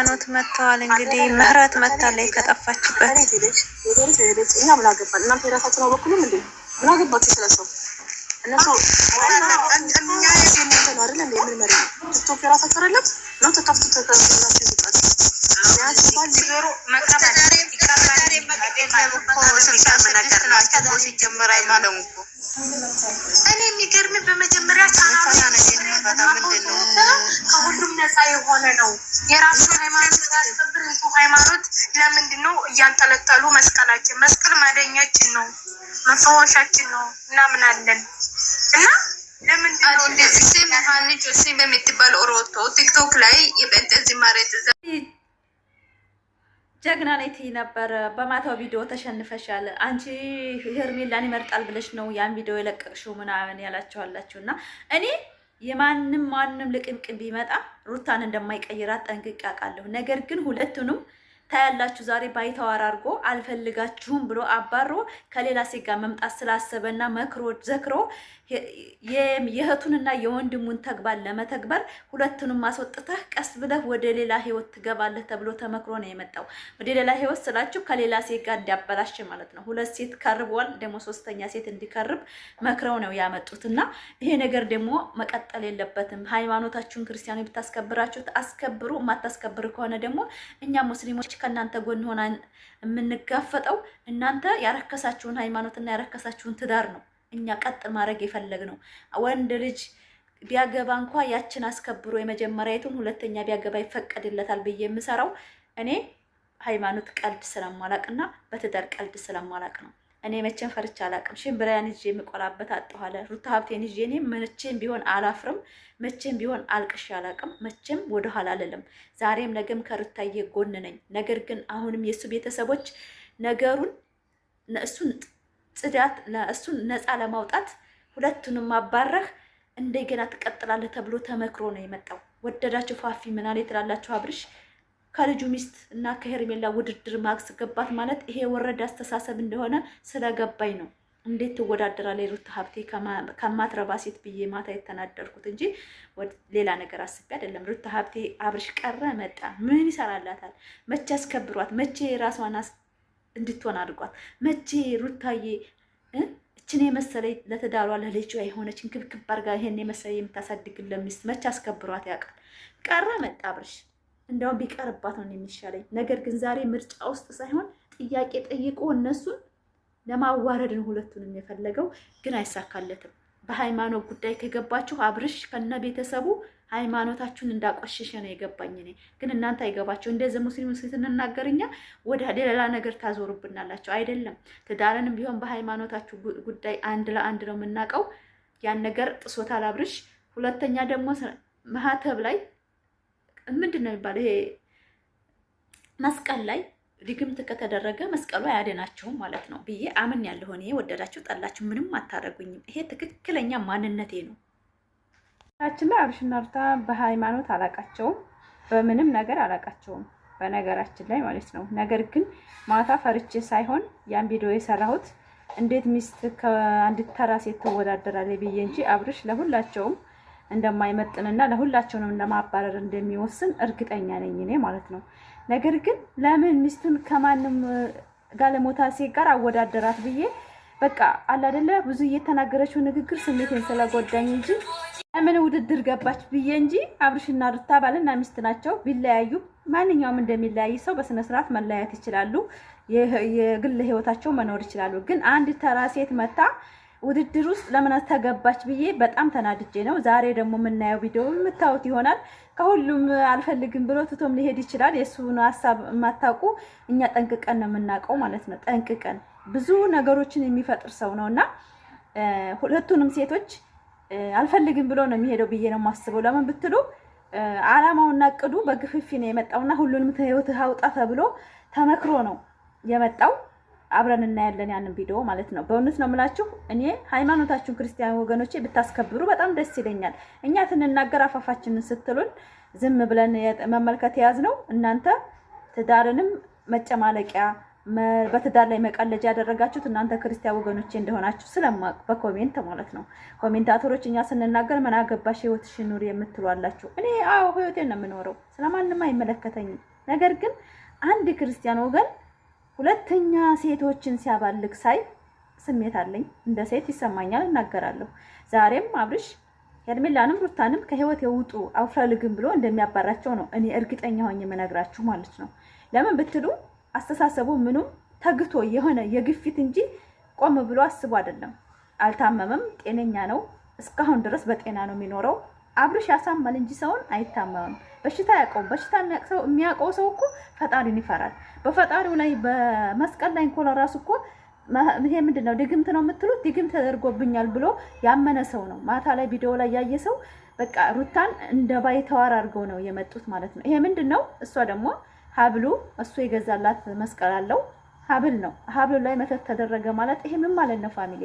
ኖት መጥተዋል። እንግዲህ ምህረት መጥታለች ከጠፋችበት። እኛ ምን አገባን? እናንተ የራሳችሁ ነው በኩልም እንዴ ምን አገባችሁ ስለሰው? እነሱ እኛ የእናንተ ነው አይደል እንዴ? ምን መሪ ቲክቶክ የራሳችሁ አይደለም ነው ተከፍቱ ተከፍቱላችሁ ይጣጣ ቢያንስ ባል ሊገሩ መቀበል ይቀራል። እኔ የሚገርም በመጀመሪያ ከሁሉም ነፃ የሆነ ነው። የራሱ ሃይማኖት ያስከብር የሰው ሃይማኖት ለምንድን ነው እያንጠለጠሉ መስቀላችን? መስቀል ማደኛችን ነው፣ መፈወሻችን ነው እናምናለን። እና ለምንድን ነው እንደዚህ ሲም ሀኒቾ ሲም የምትባል ኦሮቶ ቲክቶክ ላይ የበንተዚ ማሬት ጀግና ነኝ ትይ ነበር። በማታው ቪዲዮ ተሸንፈሻል፣ አንቺ ሄርሜላን ይመርጣል ብለሽ ነው ያን ቪዲዮ የለቀቅሽው ምናምን ያላችኋላችሁና እኔ ማንም ልቅምቅም ቢመጣ ሩታን እንደማይቀይራት ጠንቅቄ አውቃለሁ። ነገር ግን ሁለቱንም ታያላችሁ። ዛሬ ባይተዋር አድርጎ አልፈልጋችሁም ብሎ አባሮ ከሌላ ሴት ጋር መምጣት ስላሰበና መክሮ ዘክሮ የእህቱንና የወንድሙን ተግባር ለመተግበር ሁለቱንም ማስወጥተህ ቀስ ብለህ ወደ ሌላ ህይወት ትገባለህ ተብሎ ተመክሮ ነው የመጣው። ወደ ሌላ ህይወት ስላችሁ ከሌላ ሴት ጋር እንዲያበላሽ ማለት ነው። ሁለት ሴት ከርቧል፣ ደግሞ ሶስተኛ ሴት እንዲከርብ መክረው ነው ያመጡትና ይሄ ነገር ደግሞ መቀጠል የለበትም። ሃይማኖታችሁን ክርስቲያኑ ብታስከብራችሁ አስከብሩ፣ የማታስከብሩ ከሆነ ደግሞ እኛ ሙስሊሞች ከእናንተ ጎን ሆነን የምንጋፈጠው እናንተ ያረከሳችሁን ሃይማኖትና ያረከሳችሁን ትዳር ነው እኛ ቀጥ ማድረግ የፈለግነው። ወንድ ልጅ ቢያገባ እንኳን ያችን አስከብሮ የመጀመሪያይቱን ሁለተኛ ቢያገባ ይፈቀድለታል ብዬ የምሰራው እኔ ሃይማኖት ቀልድ ስለማላቅና በትዳር ቀልድ ስለማላቅ ነው። እኔ መቼም ፈርቻ አላቅም። ሽምብራያን ይዤ የምቆላበት አጣኋለ ሩታ ሀብቴን ይዤ እኔ መቼም ቢሆን አላፍርም። መቼም ቢሆን አልቅሽ አላቅም። መቼም ወደ ኋላ አልልም። ዛሬም ነገም ከሩታዬ ጎን ነኝ። ነገር ግን አሁንም የሱ ቤተሰቦች ነገሩን እሱን ነፃ ለማውጣት ሁለቱንም አባረህ እንደገና ትቀጥላለህ ተብሎ ተመክሮ ነው የመጣው። ወደዳችሁ ፋፊ ምናለ ትላላችሁ። አብርሽ ከልጁ ሚስት እና ከሄርሜላ ውድድር ማስገባት ማለት ይሄ ወረደ አስተሳሰብ እንደሆነ ስለገባኝ ነው። እንዴት ትወዳደራለህ ሩታ ሀብቴ ከማትረባ ሴት ብዬ ማታ የተናደርኩት እንጂ ሌላ ነገር አስቤ አይደለም። ሩታ ሀብቴ አብርሽ ቀረ መጣ ምን ይሰራላታል? መቼ አስከብሯት? መቼ ራሷን እንድትሆን አድርጓት? መቼ ሩታዬ እችን የመሰለ ለተዳሯ ለልጇ የሆነች እንክብክብ አድርጋ ይሄን የመሰለ የምታሳድግልን ሚስት መቼ አስከብሯት ያውቃል? ቀረ መጣ አብርሽ። እንደውም ቢቀርባት ነው የሚሻለኝ። ነገር ግን ዛሬ ምርጫ ውስጥ ሳይሆን ጥያቄ ጠይቆ እነሱን ለማዋረድን ሁለቱንም የፈለገው ግን አይሳካለትም። በሃይማኖት ጉዳይ ከገባችሁ አብርሽ ከነ ቤተሰቡ ሃይማኖታችሁን እንዳቆሸሸ ነው የገባኝ። እኔ ግን እናንተ አይገባችሁ። እንደዚህ ሙስሊም ስትናገርኛ ወደ ሌላ ነገር ታዞሩብናላችሁ። አይደለም ትዳርንም ቢሆን በሃይማኖታችሁ ጉዳይ አንድ ለአንድ ነው የምናውቀው። ያን ነገር ጥሶታል አብርሽ። ሁለተኛ ደግሞ ማህተብ ላይ ምንድን ነው የሚባለው ይሄ መስቀል ላይ ድግምት ከተደረገ መስቀሉ አያድናችሁም ማለት ነው ብዬ አምን ያለሁ። እኔ ወደዳችሁ ጠላችሁ ምንም አታረጉኝም። ይሄ ትክክለኛ ማንነቴ ነው። ታችን ላይ አብርሽና ሩታ በሃይማኖት አላቃቸውም፣ በምንም ነገር አላቃቸውም በነገራችን ላይ ማለት ነው። ነገር ግን ማታ ፈርቼ ሳይሆን ያን ቪዲዮ የሰራሁት እንዴት ሚስት ከአንዲት ተራ ሴት ትወዳደራለች ብዬ እንጂ አብርሽ ለሁላቸውም እንደማይመጥንና ለሁላቸውም ለማባረር እንደሚወስን እርግጠኛ ነኝ እኔ ማለት ነው። ነገር ግን ለምን ሚስቱን ከማንም ጋለሞታ ሴት ጋር አወዳደራት ብዬ በቃ አለ አይደለ ብዙ እየተናገረችው ንግግር ስሜቴን ስለጎዳኝ እንጂ ለምን ውድድር ገባች ብዬ እንጂ አብርሽና ሩታ ባልና ሚስት ናቸው። ቢለያዩ ማንኛውም እንደሚለያይ ሰው በስነ ስርዓት መለያየት ይችላሉ፣ የግል ህይወታቸው መኖር ይችላሉ። ግን አንድ ተራ ሴት መታ ውድድር ውስጥ ለምን ተገባች ብዬ በጣም ተናድጄ ነው። ዛሬ ደግሞ የምናየው ቪዲዮ የምታዩት ይሆናል። ከሁሉም አልፈልግም ብሎ ትቶም ሊሄድ ይችላል። የሱን ሐሳብ የማታውቁ እኛ ጠንቅቀን ነው የምናውቀው ማለት ነው። ጠንቅቀን ብዙ ነገሮችን የሚፈጥር ሰው ነውና ሁለቱንም ሴቶች አልፈልግም ብሎ ነው የሚሄደው ብዬ ነው የማስበው። ለምን ብትሉ አላማውና እቅዱ በግፍፊ ነው የመጣውና ሁሉንም ህይወት አውጣ ተብሎ ተመክሮ ነው የመጣው። አብረን እናያለን ያንን ቪዲዮ ማለት ነው። በእውነት ነው የምላችሁ እኔ ሃይማኖታችሁን ክርስቲያን ወገኖቼ ብታስከብሩ በጣም ደስ ይለኛል። እኛ ስንናገር አፋፋችንን ስትሉን ዝም ብለን መመልከት ያዝ ነው። እናንተ ትዳርንም መጨማለቂያ በትዳር ላይ መቀለጃ ያደረጋችሁት እናንተ ክርስቲያን ወገኖቼ እንደሆናችሁ ስለማቅ በኮሜንት ማለት ነው። ኮሜንታተሮች እኛ ስንናገር ምን አገባሽ ህይወትሽን ኑሪ የምትሏላችሁ። እኔ አዎ ህይወቴን ነው የምኖረው፣ ስለማንም አይመለከተኝም። ነገር ግን አንድ ክርስቲያን ወገን ሁለተኛ ሴቶችን ሲያባልግ ሳይ ስሜት አለኝ፣ እንደ ሴት ይሰማኛል፣ እናገራለሁ። ዛሬም አብርሽ ሄርሜላንም ሩታንም ከህይወት የውጡ አውፈልግም ብሎ እንደሚያባራቸው ነው እኔ እርግጠኛ ሆኜ የምነግራችሁ ማለት ነው። ለምን ብትሉ አስተሳሰቡ ምኑም ተግቶ የሆነ የግፊት እንጂ ቆም ብሎ አስቦ አይደለም። አልታመመም፣ ጤነኛ ነው። እስካሁን ድረስ በጤና ነው የሚኖረው። አብርሽ ያሳማል እንጂ ሰውን አይታመምም። በሽታ ያውቀው በሽታ የሚያውቀው ሰው እኮ ፈጣሪን ይፈራል። በፈጣሪው ላይ በመስቀል ላይ እንኳን ራሱ እኮ ይሄ ምንድነው ድግምት ነው የምትሉት? ድግምት ተደርጎብኛል ብሎ ያመነ ሰው ነው። ማታ ላይ ቪዲዮ ላይ ያየ ሰው በቃ ሩታን እንደ ባይተዋር አድርገው ነው የመጡት ማለት ነው። ይሄ ምንድነው? እሷ ደግሞ ሀብሉ እሱ የገዛላት መስቀል አለው ሀብል ነው። ሀብሉ ላይ መተት ተደረገ ማለት ይሄ ምን ማለት ነው? ፋሚሊ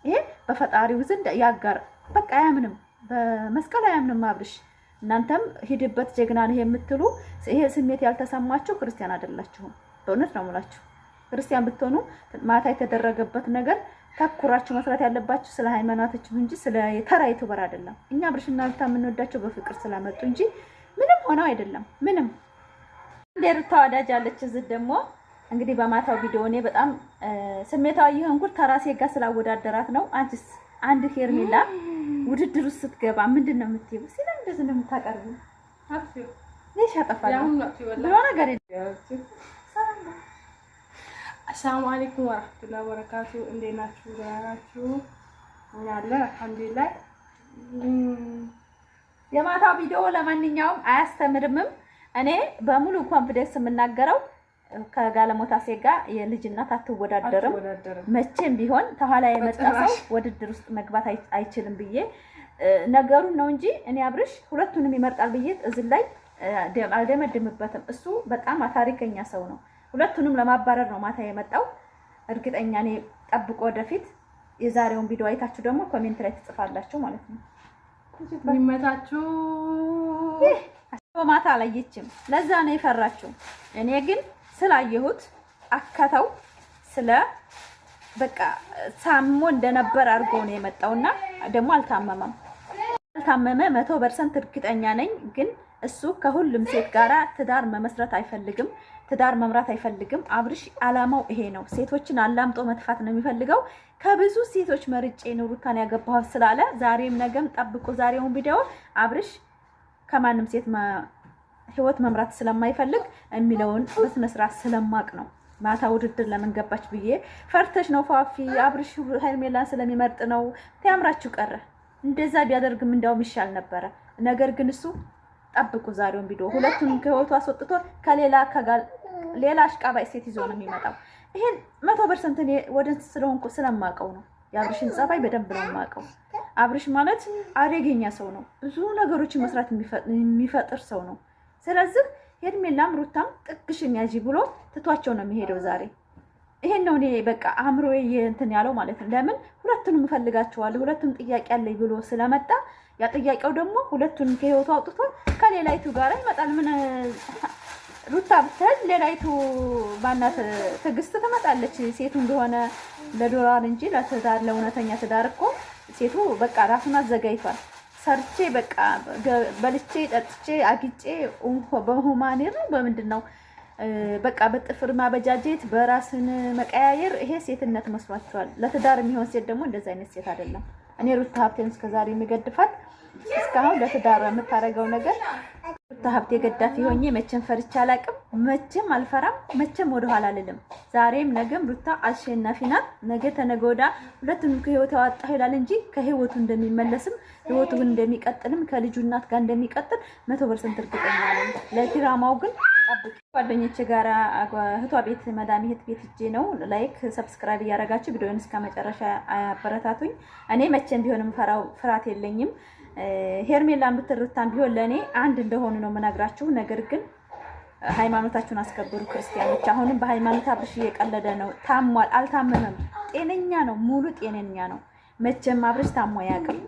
ይሄ በፈጣሪው ዘንድ ያጋር በቃ አያምንም፣ በመስቀል አያምንም አብርሽ። እናንተም ሂድበት ጀግና ነው የምትሉ ይሄ ስሜት ያልተሰማችሁ ክርስቲያን አይደላችሁም። በእውነት ነው የምላችሁ። ክርስቲያን ብትሆኑ ማታ የተደረገበት ነገር ተኩራችሁ መስራት ያለባችሁ ስለ ሃይማኖታችሁ እንጂ ስለ ተራ ዩቲዩበር አይደለም። እኛ አብርሽና ሩታ የምንወዳቸው በፍቅር ስለመጡ እንጂ ምንም ሆነው አይደለም። ምንም ሩታ ወዳጅ አለች። እዚህ ደግሞ እንግዲህ በማታው ቪዲዮ እኔ በጣም ስሜታዊ የሆንኩት ከራሴ ጋር ስላወዳደራት ነው። አንቺስ አንድ ሄርሜላ ውድድር ውስጥ ስትገባ ምንድን ነው የምትይው? ሲላ እንደዚህ ነው የምታቀርቢው? አፍዩ ለሽ አጠፋለሁ ብሎ ነገር አሰላሙ አለይኩም ወራህመቱላሂ ወበረካቱ። እንዴት ናችሁ? ደህና ናችሁ? እኛ አለን አልሐምዱሊላህ። የማታው ቪዲዮ ለማንኛውም አያስተምርምም። እኔ በሙሉ ኮንፊደንስ የምናገረው ከጋለሞታ ሴት ጋር የልጅ እናት አትወዳደርም። መቼም ቢሆን ተኋላ የመጣ ሰው ውድድር ውስጥ መግባት አይችልም ብዬ ነገሩን ነው እንጂ እኔ አብርሽ ሁለቱንም ይመርጣል ብዬ እዚህ ላይ አልደመድምበትም። እሱ በጣም ታሪከኛ ሰው ነው። ሁለቱንም ለማባረር ነው ማታ የመጣው። እርግጠኛ ነኝ ጠብቆ ወደፊት የዛሬውን ቪዲዮ አይታችሁ ደግሞ ኮሜንት ላይ ትጽፋላችሁ ማለት ነው። ይመታችሁ። ማታ አላየችም፣ ለዛ ነው የፈራችሁ። እኔ ግን ስላየሁት አካታው ስለ በቃ ሳሞ እንደነበር አድርጎ ነው የመጣውና ደግሞ አልታመመም። አልታመመ 100% እርግጠኛ ነኝ። ግን እሱ ከሁሉም ሴት ጋራ ትዳር መመስረት አይፈልግም፣ ትዳር መምራት አይፈልግም። አብርሽ አላማው ይሄ ነው። ሴቶችን አላምጦ መጥፋት ነው የሚፈልገው። ከብዙ ሴቶች መርጬ ነው ሩታን ያገባው ስላለ ዛሬም ነገም ጠብቁ ዛሬውን ቪዲዮ። አብርሽ ከማንም ሴት ህይወት መምራት ስለማይፈልግ የሚለውን በስነ ስርዓት ስለማቅ ነው። ማታ ውድድር ለምን ገባች ብዬ ፈርተሽ ነው ፋፊ። አብርሽ ሄርሜላን ስለሚመርጥ ነው ታምራችሁ ቀረ። እንደዛ ቢያደርግም እንዳውም ይሻል ነበረ። ነገር ግን እሱ ጠብቁ ዛሬውን ቪዲዮ። ሁለቱንም ከህይወቱ አስወጥቶ ሌላ አሽቃባይ ሴት ይዞ ነው የሚመጣው። ይሄን 100% እኔ ወደንስ ስለሆንኩ ስለማቀው ነው። የአብርሽን ጸባይ በደንብ ነው የማቀው። አብርሽ ማለት አደገኛ ሰው ነው። ብዙ ነገሮችን መስራት የሚፈጥር ሰው ነው። ስለዚህ ሄርሜላም ሩታም ጥቅሽን ያጂ ብሎ ትቷቸው ነው የሚሄደው ዛሬ። ይሄን ነው እኔ በቃ አእምሮዬ እንትን ያለው ማለት ነው። ለምን ሁለቱንም እፈልጋቸዋለሁ፣ ሁለቱም ጥያቄ አለኝ ብሎ ስለመጣ ያ ጥያቄው ደግሞ ሁለቱንም ከህይወቱ አውጥቶ ከሌላይቱ ጋር ይመጣል። ምን ሩታ ብትሄድ ሌላይቱ ባናት ትዕግስት ትመጣለች። ሴቱ እንደሆነ ለዶላር እንጂ ለትዳር ለእውነተኛ ትዳር እኮ ሴቱ በቃ ራሱን አዘጋጅቷል። ሰርቼ በቃ በልቼ ጠጥቼ አግጬ በሁማኔር ነው በምንድነው በቃ በጥፍር ማበጃጀት በራስን መቀያየር ይሄ ሴትነት መስሏቸዋል። ለትዳር የሚሆን ሴት ደግሞ እንደዛ አይነት ሴት አይደለም። እኔ ሩታ ሀብቴን እስከዛሬ የሚገድፋት እስካሁን ለትዳር የምታደርገው ነገር ሩታ ሀብቴ ገዳፊ ሆኜ መቼም ፈርቻ አላውቅም። መቼም አልፈራም። መቼም ወደኋላ አልልም። ዛሬም ነገም ሩታ አሸናፊ ናት። ነገ ተነገ ወዲያ ሁለቱንም ከህይወት ያወጣ ይላል እንጂ ከህይወቱ እንደሚመለስም ህይወቱ እንደሚቀጥልም ከልጁ እናት ጋር እንደሚቀጥል 100% እርግጠኛ ነኝ። ለድራማው ግን ጠብቂ። ጓደኞቼ ጋር እህቷ ቤት መዳም እህት ቤት ሂጄ ነው። ላይክ ሰብስክራይብ እያደረጋችሁ ቪዲዮውን እስከ መጨረሻ አበረታቱኝ። እኔ መቼም ቢሆንም ፍርሃት የለኝም። ሄርሜላን ብትርታን ቢሆን ለእኔ አንድ እንደሆኑ ነው የምነግራችሁ። ነገር ግን ሃይማኖታችሁን አስከብሩ ክርስቲያኖች። አሁንም በሃይማኖት አብርሽ እየቀለደ ነው። ታሟል፣ አልታመመም፣ ጤነኛ ነው፣ ሙሉ ጤነኛ ነው። መቼም አብርሽ ታሞ አያውቅም።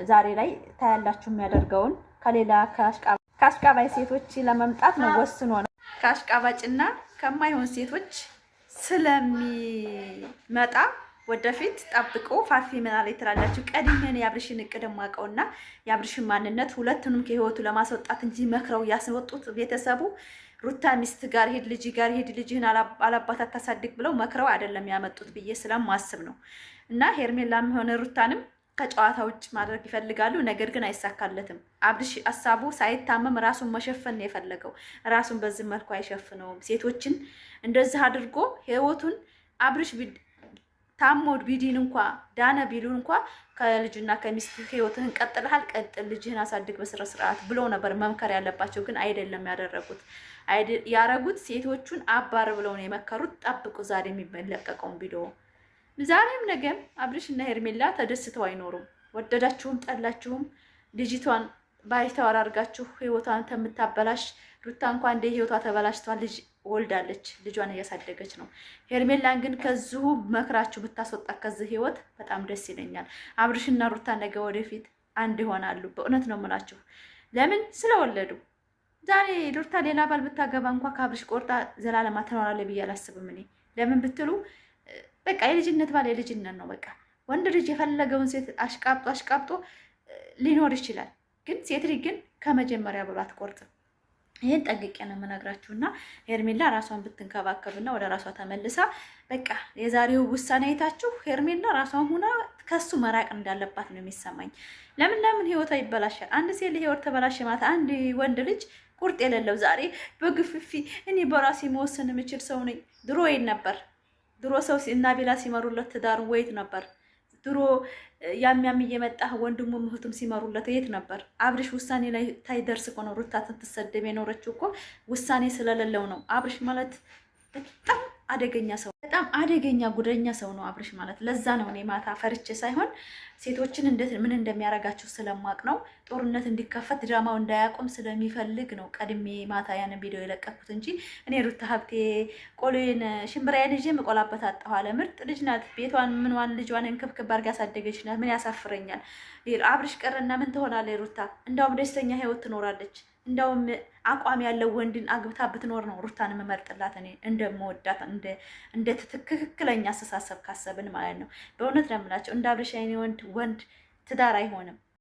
ዛሬ ላይ ታያላችሁ የሚያደርገውን። ከሌላ ከአሽቃባይ ሴቶች ለመምጣት ነው ወስኖ ነው። ከአሽቃባጭና ከማይሆን ሴቶች ስለሚመጣ ወደፊት ጠብቆ ፋፊ ምን አለ ትላላችሁ? ቀድሜን የአብርሽን እቅድ ማውቀውና የአብርሽን ማንነት ሁለቱንም ከህይወቱ ለማስወጣት እንጂ መክረው ያስወጡት ቤተሰቡ ሩታ ሚስት ጋር ሄድ፣ ልጅ ጋር ሄድ፣ ልጅህን አላባት አታሳድግ ብለው መክረው አይደለም ያመጡት ብዬ ስለማስብ ነው። እና ሄርሜላም ሆነ ሩታንም ከጨዋታ ውጭ ማድረግ ይፈልጋሉ። ነገር ግን አይሳካለትም። አብርሽ ሀሳቡ ሳይታመም ራሱን መሸፈን ነው የፈለገው። ራሱን በዚህ መልኩ አይሸፍነውም። ሴቶችን እንደዚህ አድርጎ ህይወቱን አብርሽ ታሞ ቢዲን እንኳ ዳነ ቢሉን እንኳ ከልጅና ከሚስት ህይወትህን ቀጥልሃል፣ ቀጥል፣ ልጅህን አሳድግ በስነ ስርዓት ብሎ ነበር መምከር ያለባቸው። ግን አይደለም ያደረጉት ሴቶቹን አባር ብለው ነው የመከሩት። ጠብቁ ዛሬ የሚለቀቀውን ቪዲዮ። ዛሬም ነገም አብርሽና ሄርሜላ ተደስተው አይኖሩም። ወደዳችሁም ጠላችሁም ልጅቷን ባይተዋር አድርጋችሁ ህይወቷን ተምታበላሽ ሩታ እንኳን እንደ ህይወቷ ተበላሽቷል። ልጅ ወልዳለች፣ ልጇን እያሳደገች ነው። ሄርሜላን ግን ከዚሁ መክራችሁ ብታስወጣ ከዚህ ህይወት በጣም ደስ ይለኛል። አብርሽና ሩታ ነገ ወደፊት አንድ ይሆናሉ። በእውነት ነው የምላችሁ። ለምን ስለወለዱ። ዛሬ ሩታ ሌላ ባል ብታገባ እንኳ ከአብርሽ ቆርጣ ዘላለማ ትኖራለች ብዬ አላስብም እኔ። ለምን ብትሉ በቃ የልጅነት ባል የልጅነት ነው። በቃ ወንድ ልጅ የፈለገውን ሴት አሽቃብጦ ሊኖር ይችላል። ግን ሴት ልጅ ግን ከመጀመሪያ ብሎ አትቆርጥም። ይሄን ጠንቅቄ ነው የምነግራችሁ። እና ሄርሜላ ራሷን ብትንከባከብና ወደ ራሷ ተመልሳ በቃ የዛሬው ውሳኔ አይታችሁ ሄርሜላ ራሷን ሁና ከሱ መራቅ እንዳለባት ነው የሚሰማኝ። ለምን ህይወቷ ይበላሻል። አንድ ሴት ህይወት ተበላሸ ማለት አንድ ወንድ ልጅ ቁርጥ የሌለው ዛሬ በግፍፊ እኔ በራሴ መወሰን የምችል ሰው ነኝ። ድሮ ይል ነበር። ድሮ ሰው እና ቤላ ሲመሩለት ትዳሩ ወይት ነበር? ድሮ ያም እየመጣ ወንድሙ እህቱም ሲመሩለት የት ነበር? አብርሽ ውሳኔ ላይ ታይደርስ እኮ ነው ሩታ ትሰደብ የኖረችው እኮ ውሳኔ ስለሌለው ነው። አብርሽ ማለት በጣም አደገኛ ሰው፣ በጣም አደገኛ ጉደኛ ሰው ነው አብርሽ ማለት። ለዛ ነው እኔ ማታ ፈርቼ ሳይሆን ሴቶችን ምን እንደሚያረጋቸው ስለማቅ ነው። ጦርነት እንዲከፈት ድራማው እንዳያቆም ስለሚፈልግ ነው ቀድሜ ማታ ያንን ቪዲዮ የለቀኩት እንጂ እኔ ሩታ ሀብቴ ቆሎዬን ሽምብራዬን ይዤ መቆላበት አጣሁ አለ። ምርጥ ልጅ ናት። ቤቷን ምንዋን ልጇን እንክብክብ አድርጋ ያሳደገች ናት። ምን ያሳፍረኛል? አብርሽ ቀረና ምን ትሆናለች ሩታ? እንዳውም ደስተኛ ህይወት ትኖራለች። እንዳውም አቋም ያለው ወንድን አግብታ ብትኖር ነው ሩታን መመርጥላት እኔ እንደምወዳት እንደ ትክክለኛ አስተሳሰብ ካሰብን ማለት ነው። በእውነት ነው የምላቸው። እንደ አብርሽ አይነት ወንድ ትዳር አይሆንም።